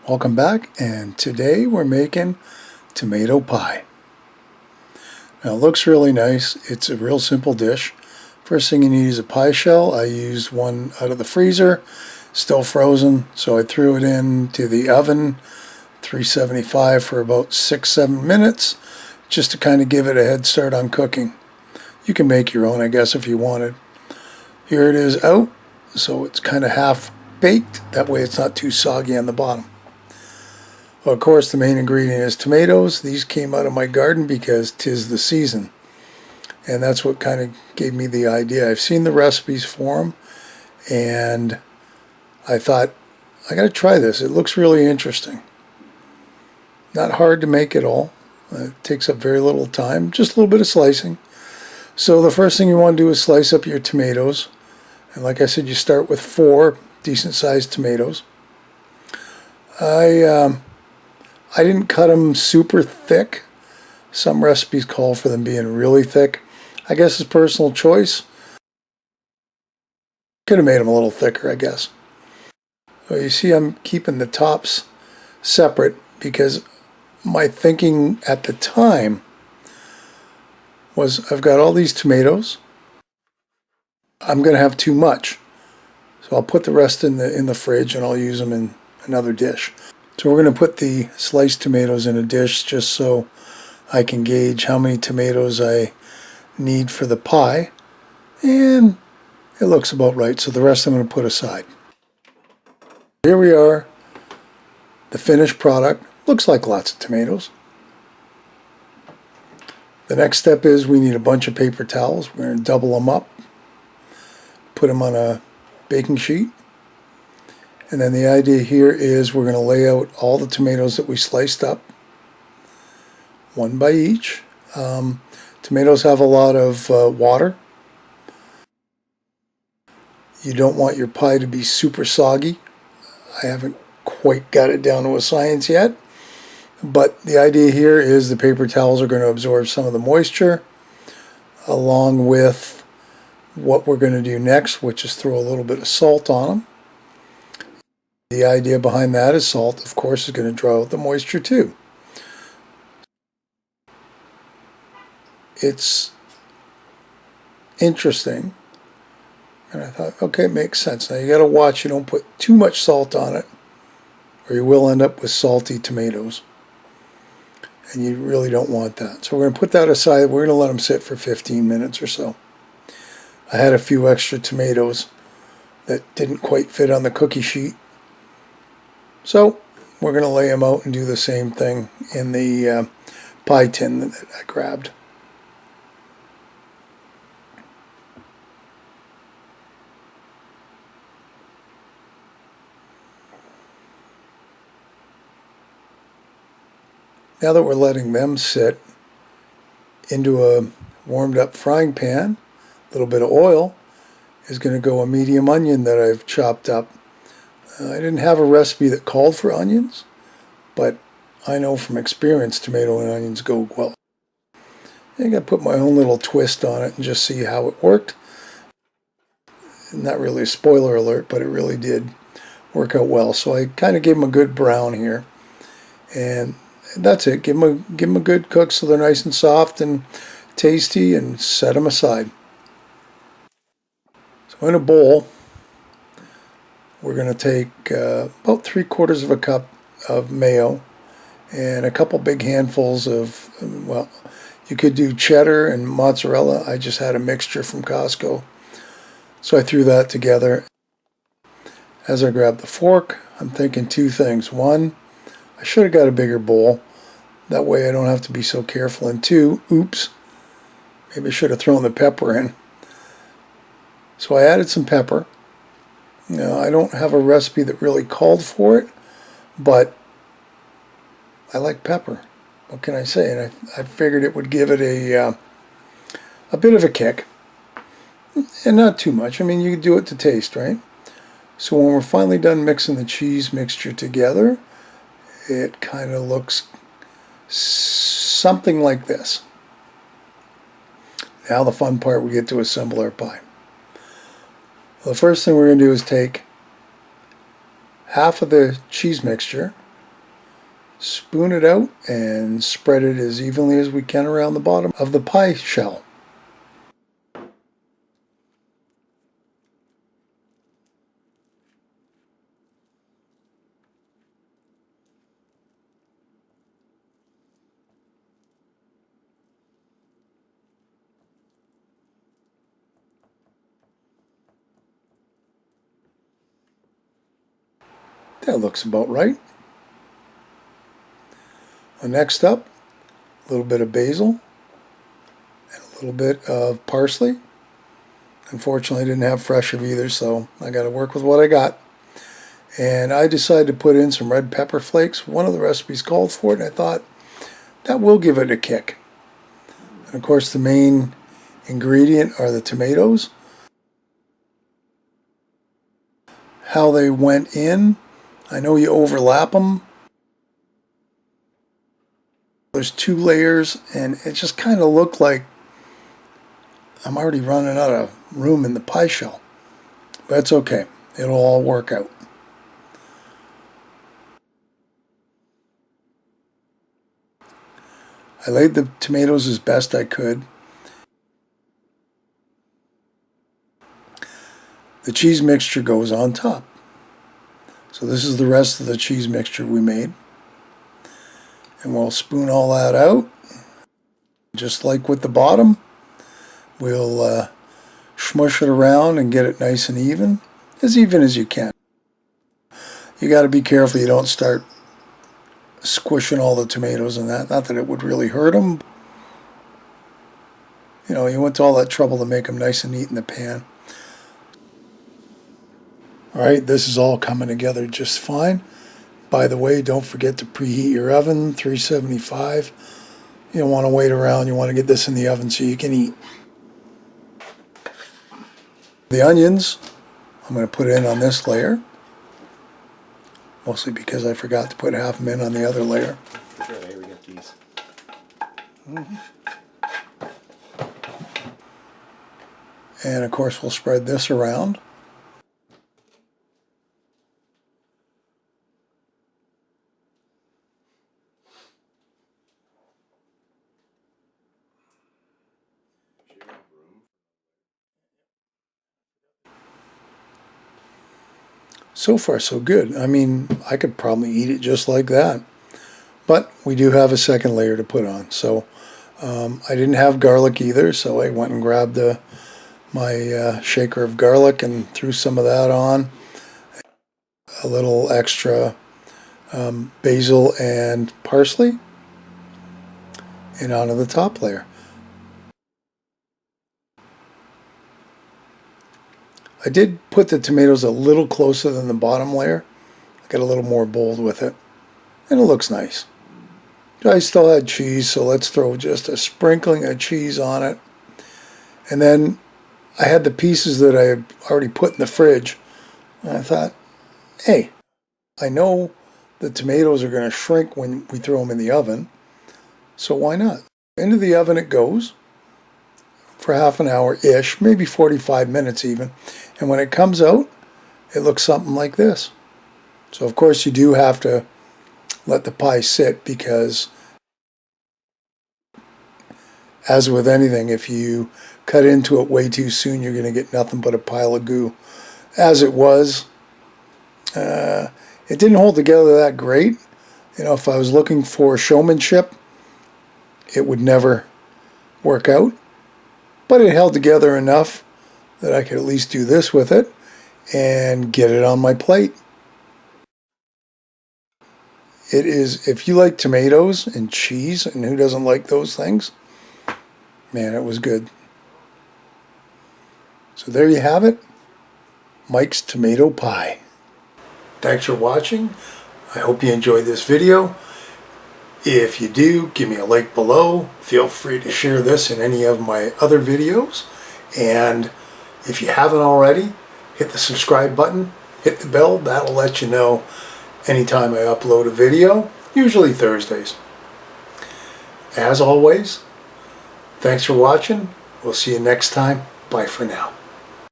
Welcome back, and today we're making tomato pie. Now it looks really nice. It's a real simple dish. First thing you need is a pie shell. I used one out of the freezer, still frozen, so I threw it into the oven, 375 for about 6-7 minutes, just to kind of give it a head start on cooking. You can make your own, I guess, if you wanted. Here it is out, so it's kind of half baked. That way it's not too soggy on the bottom. Well, of course, the main ingredient is tomatoes. These came out of my garden because 'tis the season. And that's what kind of gave me the idea. I've seen the recipes for them, and I thought, I got to try this. It looks really interesting. Not hard to make at all. It takes up very little time, just a little bit of slicing. So the first thing you want to do is slice up your tomatoes. And like I said, you start with 4 decent-sized tomatoes. I didn't cut them super thick. Some recipes call for them being really thick. I guess it's personal choice. Could have made them a little thicker, I guess. Well, you see I'm keeping the tops separate because my thinking at the time was I've got all these tomatoes. I'm going to have too much. So I'll put the rest in the fridge and I'll use them in another dish. So we're going to put the sliced tomatoes in a dish just so I can gauge how many tomatoes I need for the pie. And it looks about right, so the rest I'm going to put aside. Here we are, the finished product. Looks like lots of tomatoes. The next step is we need a bunch of paper towels. We're going to double them up, put them on a baking sheet. And then the idea here is we're going to lay out all the tomatoes that we sliced up, one by each. Tomatoes have a lot of water. You don't want your pie to be super soggy. I haven't quite got it down to a science yet. But the idea here is the paper towels are going to absorb some of the moisture along with what we're going to do next, which is throw a little bit of salt on them. The idea behind that is salt, of course, is going to draw out the moisture too. It's interesting. And I thought, okay, it makes sense. Now you got to watch you don't put too much salt on it, or you will end up with salty tomatoes. And you really don't want that. So we're going to put that aside. We're going to let them sit for 15 minutes or so. I had a few extra tomatoes that didn't quite fit on the cookie sheet. So we're going to lay them out and do the same thing in the pie tin that I grabbed. Now that we're letting them sit into a warmed up frying pan, a little bit of oil, is going to go a medium onion that I've chopped up. I didn't have a recipe that called for onions, but I know from experience tomato and onions go well. I got to put my own little twist on it and just see how it worked. Not really a spoiler alert, but it really did work out well. So I kind of gave them a good brown here, and that's it. Give them a good cook so they're nice and soft and tasty, and set them aside. So in a bowl, we're going to take about 3/4 of a cup of mayo and a couple big handfuls of, well, you could do cheddar and mozzarella. I just had a mixture from Costco. So I threw that together. As I grab the fork, I'm thinking 2 things. 1, I should have got a bigger bowl. That way I don't have to be so careful. And 2, oops, maybe I should have thrown the pepper in. So I added some pepper. Now, I don't have a recipe that really called for it, but I like pepper. What can I say? And I figured it would give it a bit of a kick. And not too much. I mean, you can do it to taste, right? So when we're finally done mixing the cheese mixture together, it kind of looks something like this. Now the fun part, we get to assemble our pie. Well, the first thing we're going to do is take half of the cheese mixture spoon it out and spread it as evenly as we can around the bottom of the pie shell. That looks about right. Next up, a little bit of basil and a little bit of parsley. Unfortunately, I didn't have fresh of either, so I got to work with what I got. And I decided to put in some red pepper flakes. One of the recipes called for it, and I thought that will give it a kick. And of course, the main ingredient are the tomatoes. How they went in, I know you overlap them. There's 2 layers, and it just kind of looked like I'm already running out of room in the pie shell. But that's okay. It'll all work out. I laid the tomatoes as best I could. The cheese mixture goes on top. So this is the rest of the cheese mixture we made. And we'll spoon all that out. Just like with the bottom, we'll smush it around and get it nice and even as you can. You got to be careful you don't start squishing all the tomatoes in that. Not that it would really hurt them. You know, you went to all that trouble to make them nice and neat in the pan. Alright, this is all coming together just fine. By the way, don't forget to preheat your oven, 375. You don't want to wait around. You want to get this in the oven so you can eat. The onions, I'm going to put in on this layer. Mostly because I forgot to put half them in on the other layer. And of course we'll spread this around. So far so good. I mean, I could probably eat it just like that. But we do have a second layer to put on. So I didn't have garlic either, so I went and grabbed my shaker of garlic and threw some of that on. A little extra basil and parsley. And onto the top layer. I did put the tomatoes a little closer than the bottom layer. I got a little more bold with it. And it looks nice. I still had cheese, so let's throw just a sprinkling of cheese on it. And then I had the pieces that I had already put in the fridge. And I thought, hey, I know the tomatoes are going to shrink when we throw them in the oven. So why not? Into the oven it goes for half an hour-ish, maybe 45 minutes even. And when it comes out, it looks something like this. So of course you do have to let the pie sit because, as with anything, if you cut into it way too soon, you're going to get nothing but a pile of goo. As it was, it didn't hold together that great. You know, if I was looking for showmanship, it would never work out. But it held together enough that I could at least do this with it and get it on my plate. It is, if you like tomatoes and cheese, and who doesn't like those things, man, it was good. So there you have it, Mike's tomato pie. Thanks for watching. I hope you enjoyed this video. If you do, give me a like below. Feel free to share this in any of my other videos. And if you haven't already, hit the subscribe button, hit the bell. That'll let you know anytime I upload a video, usually Thursdays. As always, thanks for watching. We'll see you next time. Bye for now.